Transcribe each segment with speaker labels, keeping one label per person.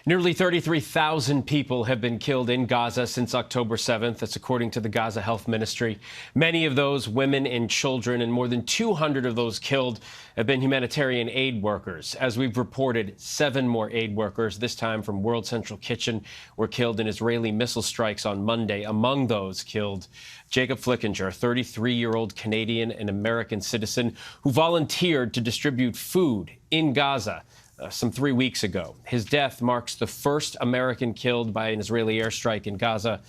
Speaker 1: Nearly 33,000 people have been killed in Gaza since October 7th. That's according to the Gaza Health Ministry. Many of those women and children, and more than 200 of those killed have been humanitarian aid workers. As we've reported, 7 more aid workers, this time from World Central Kitchen, were killed in Israeli missile strikes on Monday. Among those killed, Jacob Flickinger, a 33-year-old Canadian and American citizen who volunteered to distribute food in Gaza some 3 weeks ago. His death marks the first American killed by an Israeli airstrike in Gaza.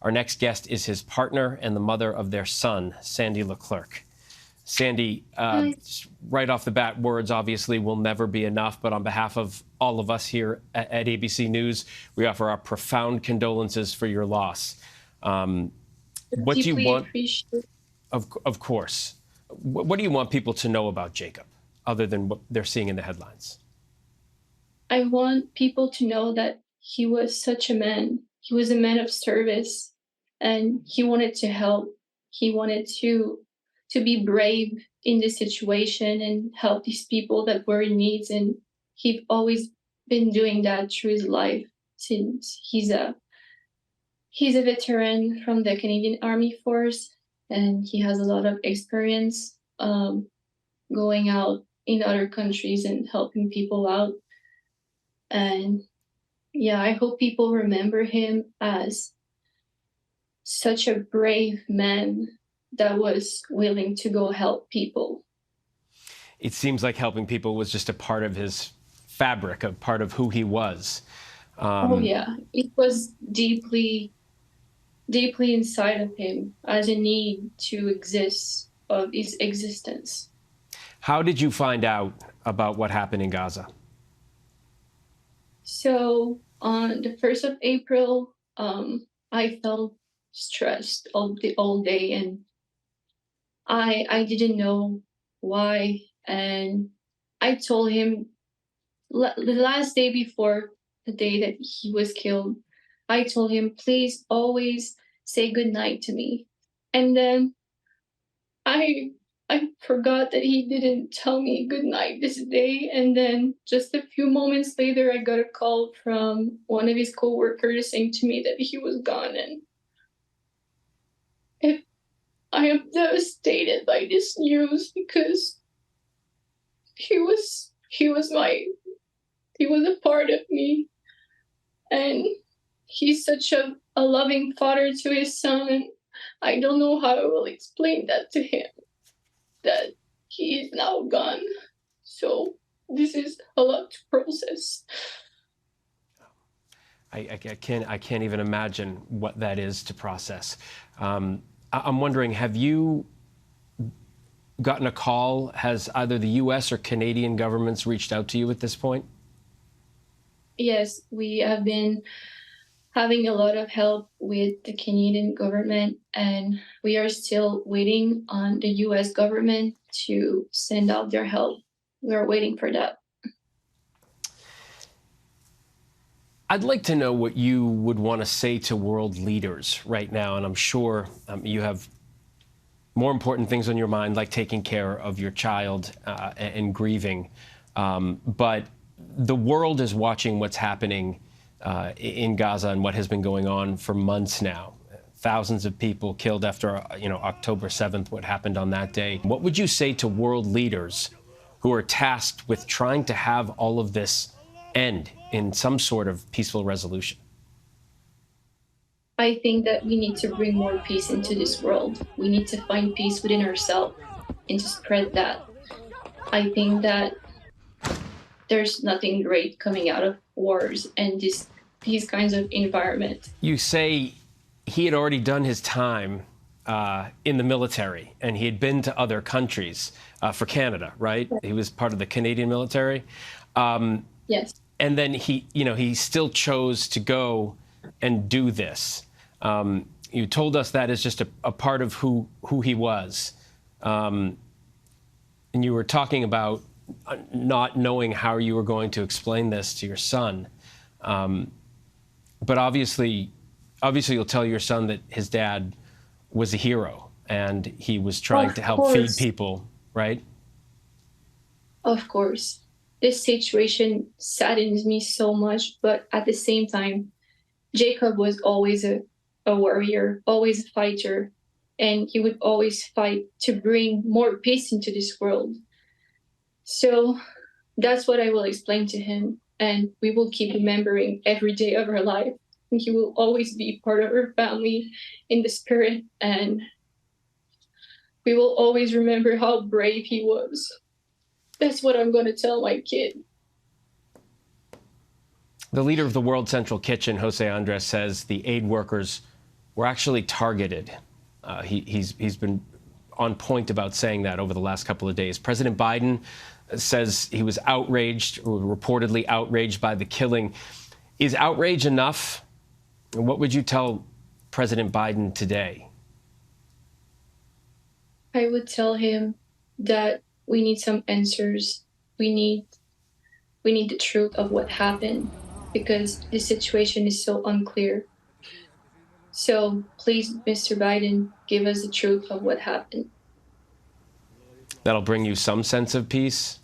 Speaker 1: Our next guest is his partner and the mother of their son, Sandy LeClerc. Sandy, right off the bat, words obviously will never be enough, but on behalf of all of us here at ABC News, we offer our profound condolences for your loss. What do you want? Of course. What do you want people to know about Jacob, other than what they're seeing in the headlines?
Speaker 2: I want people to know that he was such a man. He was a man of service, and he wanted to help. He wanted to be brave in this situation and help these people that were in need. And he's always been doing that through his life, since he's a veteran from the Canadian Army Force, and he has a lot of experience going out in other countries and helping people out. And yeah, I hope people remember him as such a brave man that was willing to go help people.
Speaker 1: It seems like helping people was just a part of his fabric, a part of who he was.
Speaker 2: Oh yeah, it was deeply inside of him as a need to exist, of his existence.
Speaker 1: How did you find out about what happened in Gaza?
Speaker 2: So on the 1st of April, I felt stressed all day, and I didn't know why. And I told him the last day before the day that he was killed, I told him, please always say goodnight to me. And then I forgot that he didn't tell me goodnight this day. And then just a few moments later, I got a call from one of his coworkers saying to me that he was gone. And I am devastated by this news, because he was a part of me, and he's such a loving father to his son. And I don't know how I will explain that to him, that he is now gone. So this is a lot to process.
Speaker 1: I can't even imagine what that is to process. I'm wondering, have you gotten a call? Has either the U.S. or Canadian governments reached out to you at this point?
Speaker 2: Yes, we have been having a lot of help with the Canadian government, and we are still waiting on the U.S. government to send out their help. We are waiting for that.
Speaker 1: I'd like to know what you would want to say to world leaders right now, and I'm sure you have more important things on your mind, like taking care of your child and grieving. But the world is watching what's happening in Gaza and what has been going on for months now. Thousands of people killed after, October 7th, what happened on that day. What would you say to world leaders who are tasked with trying to have all of this end in some sort of peaceful resolution?
Speaker 2: I think that we need to bring more peace into this world. We need to find peace within ourselves and to spread that. I think that there's nothing great coming out of wars and these kinds of environment.
Speaker 1: You say he had already done his time in the military, and he had been to other countries for Canada, right? He was part of the Canadian military.
Speaker 2: Yes.
Speaker 1: And then he still chose to go and do this. You told us that is just a part of who he was. And you were talking about not knowing how you were going to explain this to your son. But obviously you'll tell your son that his dad was a hero and he was trying to help feed people, right?
Speaker 2: Of course. this situation saddens me so much, but at the same time, Jacob was always a warrior, always a fighter, and he would always fight to bring more peace into this world. So that's what I will explain to him, and we will keep remembering every day of our life. And he will always be part of our family in the spirit, and we will always remember how brave he was. That's what I'm going to tell my kid.
Speaker 1: The leader of the World Central Kitchen, Jose Andres, says the aid workers were actually targeted. He's been on point about saying that over the last couple of days. President Biden says he was outraged, or reportedly outraged by the killing. Is outrage enough? What would you tell President Biden today?
Speaker 2: I would tell him that we need some answers. We need the truth of what happened, because the situation is so unclear. So please, Mr. Biden, give us the truth of what happened.
Speaker 1: That'll bring you some sense of peace?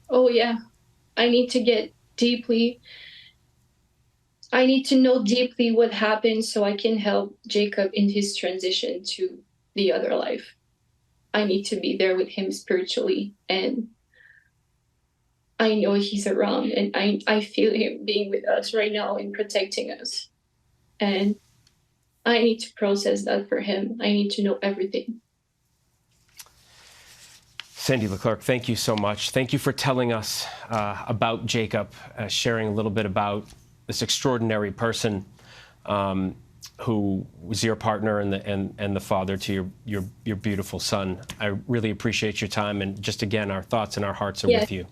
Speaker 2: Oh yeah, I need to know deeply what happened so I can help Jacob in his transition to the other life. I need to be there with him spiritually, and I know he's around, and I feel him being with us right now and protecting us. And I need to process that for him. I need to know everything.
Speaker 1: Sandy LeClerc, thank you so much. Thank you for telling us about Jacob, sharing a little bit about this extraordinary person who was your partner and the father to your beautiful son. I really appreciate your time, and just again, our thoughts and our hearts are with you.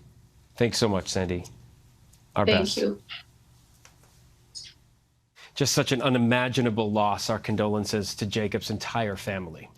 Speaker 1: Thanks so much, Sandy. Our best.
Speaker 2: Thank you.
Speaker 1: Just such an unimaginable loss. Our condolences to Jacob's entire family.